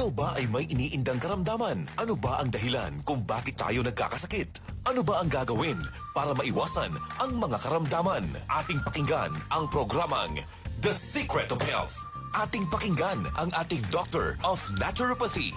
Ikaw ba ay may iniindang karamdaman? Ano ba ang dahilan kung bakit tayo nagkakasakit? Ano ba ang gagawin para maiwasan ang mga karamdaman? Ating pakinggan ang programang The Secret of Health. Ating pakinggan ang ating Doctor of Naturopathy.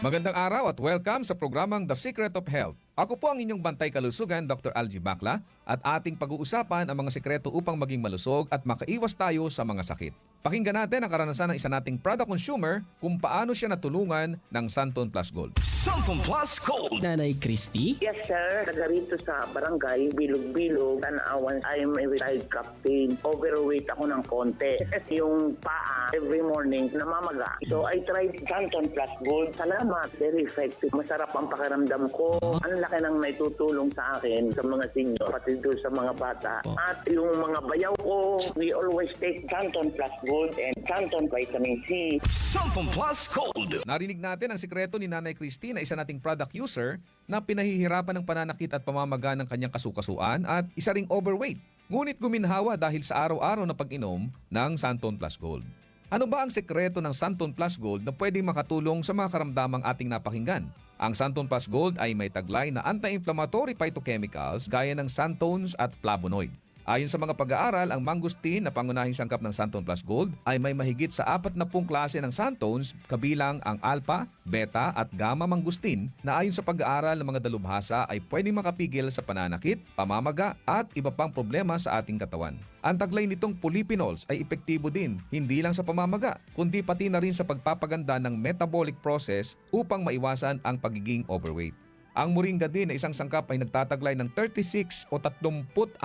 Magandang araw at welcome sa programang The Secret of Health. Ako po ang inyong bantay kalusugan, Dr. Algie Bacla, at ating pag-uusapan ang mga sikreto upang maging malusog at makaiwas tayo sa mga sakit. Pakinggan natin ang karanasan ng isa nating product consumer kung paano siya natulungan ng Santon Plus Gold. Santon Plus Gold. Nanay Christy? Yes, sir. Taga rito sa barangay, Bilog-Bilog, Tanawan. I'm a retired captain. Overweight ako ng konti. Yung paa, every morning, namamaga. So, I tried Santon Plus Gold. Salamat. Very effective. Masarap ang pakiramdam ko. Ang laki ng naitutulong sa akin, sa mga senior, pati doon sa mga bata. At yung mga bayaw ko, we always take Santon Plus Gold and Santon Vitamin C. Santon Plus Gold. Narinig natin ang sikreto ni Nanay Christy na isa nating product user na pinahihirapan ng pananakit at pamamaga ng kanyang kasukasuan at isa ring overweight. Ngunit guminhawa dahil sa araw-araw na pag-inom ng Santon Plus Gold. Ano ba ang sekreto ng Santon Plus Gold na pwedeng makatulong sa mga karamdamang ating napakinggan? Ang Santon Plus Gold ay may taglay na anti-inflammatory phytochemicals gaya ng xanthones at flavonoid. Ayon sa mga pag-aaral, ang mangosteen na pangunahing sangkap ng Santon Plus Gold ay may mahigit sa 40 klase ng xanthones kabilang ang alpha, beta at gamma mangosteen na ayon sa pag-aaral ng mga dalubhasa ay pwedeng makapigil sa pananakit, pamamaga at iba pang problema sa ating katawan. Ang taglay nitong polyphenols ay epektibo din hindi lang sa pamamaga kundi pati na rin sa pagpapaganda ng metabolic process upang maiwasan ang pagiging overweight. Ang moringa din na isang sangkap ay nagtataglay ng 36 o 36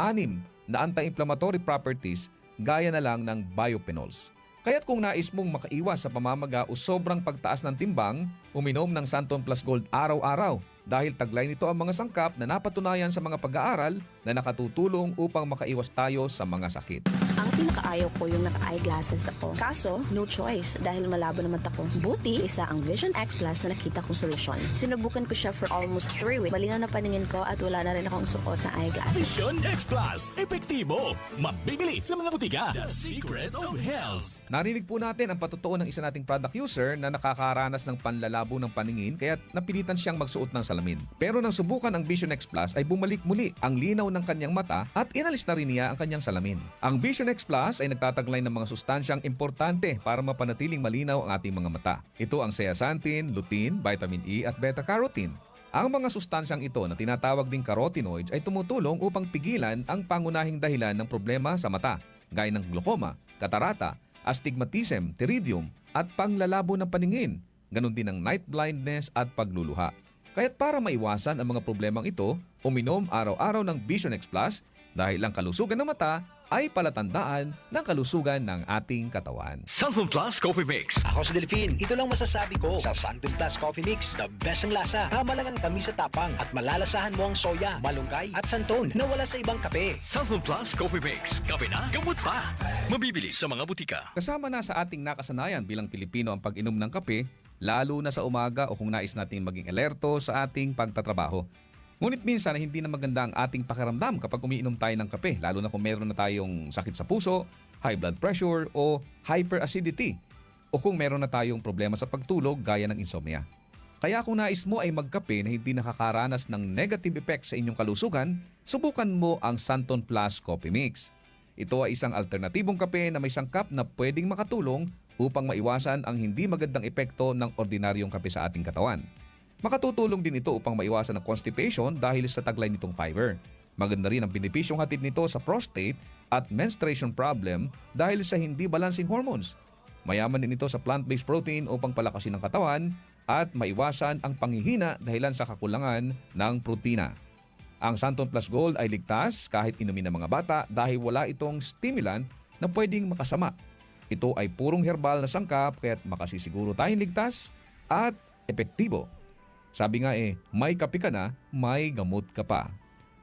na anti-inflammatory properties gaya na lang ng biophenols. Kaya't kung nais mong makaiwas sa pamamaga o sobrang pagtaas ng timbang, uminom ng Santon Plus Gold araw-araw dahil taglay nito ang mga sangkap na napatunayan sa mga pag-aaral na nakatutulong upang makaiwas tayo sa mga sakit. Ang pinakaayaw ko yung naka-eyeglasses ako. Kaso, no choice dahil malabo naman ako. Buti, isa ang Vision X Plus na nakita kong solusyon. Sinubukan ko siya for almost 3 weeks. Malinaw na paningin ko at wala na rin akong suot na eyeglasses. Vision X Plus. Epektibo. Mabibili sa mga butika. The Secret of Health. Narinig po natin ang patutuo ng isa nating product user na nakakaranas ng panlalabo ng paningin kaya't napilitan siyang magsuot ng salamin. Pero nang subukan ang Vision X Plus ay bumalik muli ang linaw ng kanyang mata at inalis na rin niya ang kanyang salamin. Ang Vision X Plus ay nagtataglay ng mga sustansyang importante para mapanatiling malinaw ang ating mga mata. Ito ang zeaxanthin, lutein, vitamin E at beta-carotene. Ang mga sustansyang ito na tinatawag ding carotenoids ay tumutulong upang pigilan ang pangunahing dahilan ng problema sa mata, gaya ng glaucoma, katarata, astigmatism, pteridium at panglalabo ng paningin, ganon din ang night blindness at pagluluha. Kaya't para maiwasan ang mga problemang ito, uminom araw-araw ng Vision X Plus dahil ang kalusugan ng mata ay palatandaan ng kalusugan ng ating katawan. Santon Plus Coffee Mix. Ako si Delphine. Ito lang masasabi ko sa Santon Plus Coffee Mix. The best ang lasa. Tama lang ang tamis sa tapang at malalasahan mo ang soya, malunggay at santon na wala sa ibang kape. Santon Plus Coffee Mix. Kape na, gamot pa. Mabibili sa mga butika. Kasama na sa ating nakasanayan bilang Pilipino ang pag-inom ng kape, lalo na sa umaga o kung nais nating maging alerto sa ating pagtatrabaho. Ngunit minsan na hindi na maganda ang ating pakiramdam kapag umiinom tayo ng kape, lalo na kung meron na tayong sakit sa puso, high blood pressure o hyperacidity o kung meron na tayong problema sa pagtulog gaya ng insomnia. Kaya kung nais mo ay magkape na hindi nakakaranas ng negative effects sa inyong kalusugan, subukan mo ang Santon Plus Coffee Mix. Ito ay isang alternatibong kape na may sangkap na pwedeng makatulong upang maiwasan ang hindi magandang epekto ng ordinaryong kape sa ating katawan. Makatutulong din ito upang maiwasan ang constipation dahil sa taglay nitong fiber. Maganda rin ang benepisyong hatid nito sa prostate at menstruation problem dahil sa hindi balancing hormones. Mayaman din ito sa plant-based protein upang palakasin ang katawan at maiwasan ang panghihina dahilan sa kakulangan ng protina. Ang Santon Plus Gold ay ligtas kahit inumin ng mga bata dahil wala itong stimulant na pwedeng makasama. Ito ay purong herbal na sangkap kaya't makasisiguro tayong ligtas at epektibo. Sabi nga may kape ka na, may gamot ka pa.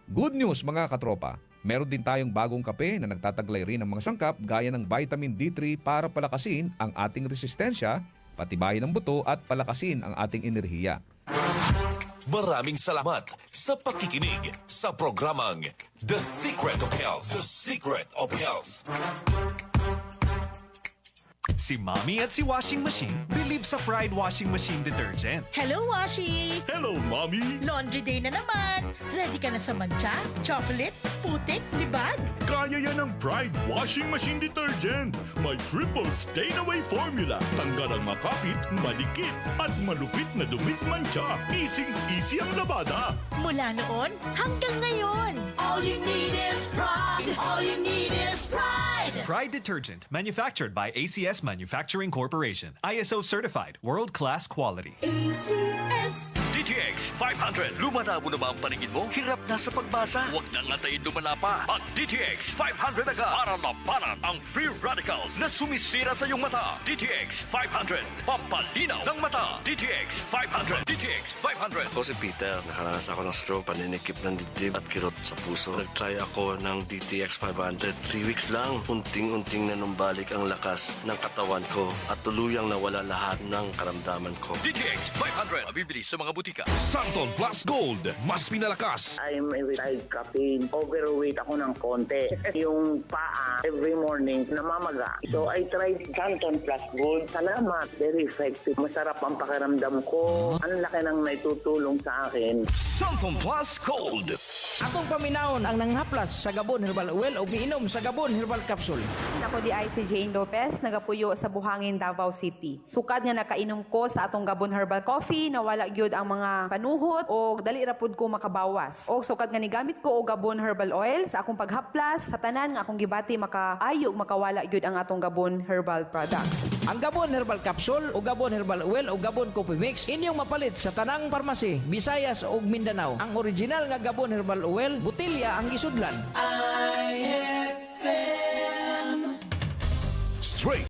Good news mga katropa, meron din tayong bagong kape na nagtataglay rin ng mga sangkap gaya ng vitamin D3 para palakasin ang ating resistensya, patibayin ang buto at palakasin ang ating enerhiya. Maraming salamat sa pakikinig sa programang The Secret of Health. The Secret of Health. Si Mommy at si Washing Machine believe sa Pride Washing Machine Detergent. Hello, Washi! Hello, Mommy! Laundry day na naman. Ready ka na sa mancha, chocolate, putik, libag? Kaya yan ang Pride Washing Machine Detergent. May triple stain-away formula. Tanggal ang makapit, malikit, at malupit na dumit mancha. Easy ang labada. Mula noon hanggang ngayon. All you need is pride. All you need is pride. Pride Detergent, manufactured by ACS Manufacturing Corporation. ISO certified, world-class quality. ACS. DTX 500. Lumalabo na ba ang paningin mo? Hirap na sa pagbasa? Huwag nang antayin lumala pa. Ang DTX 500 agad para labanan ang free radicals na sumisira sa iyong mata. DTX 500. Pampalinaw ng mata. DTX 500. DTX 500. Ako si Peter. Nakaranas ako ng stroke, paninikip ng dibdib at kirot sa puso. Nag-try ako ng DTX 500. 3 weeks lang. Unting-unting na numbalik ang lakas ng katawan ko at tuluyang nawala lahat ng karamdaman ko. DTX 500. Mabibili sa mga butika. Santon Plus Gold, mas pinalakas. I'm a retired captain. Overweight ako ng konti. Yung paa, every morning, namamaga. So I tried Santon Plus Gold. Salamat. Very effective. Masarap ang pakiramdam ko. Ang laki ng naitutulong sa akin. Santon Plus Gold. Akong paminahon ang nanghaplas sa Gabon Herbal Oil o giinom sa Gabon Herbal Capsule. Ako di ay si Jane Lopez, nagapuyo sa Buhangin, Davao City. Sukad nga nakainom ko sa atong Gabon Herbal Coffee, nawala gyud ang mga panuhot o dali ra pud ko makabawas. O sukad nga ni gamit ko og Gabon Herbal Oil sa akong paghaplas sa tanan nga akong gibati makaayo makawala gyud ang atong Gabon Herbal products. Ang Gabon Herbal Capsule o Gabon Herbal Oil o Gabon Coffee Mix inyong mapalit sa tanang parmasi, Visayas ug Mindanao. Ang original nga Gabon Herbal Oil, butilya ang gisudlan. Straight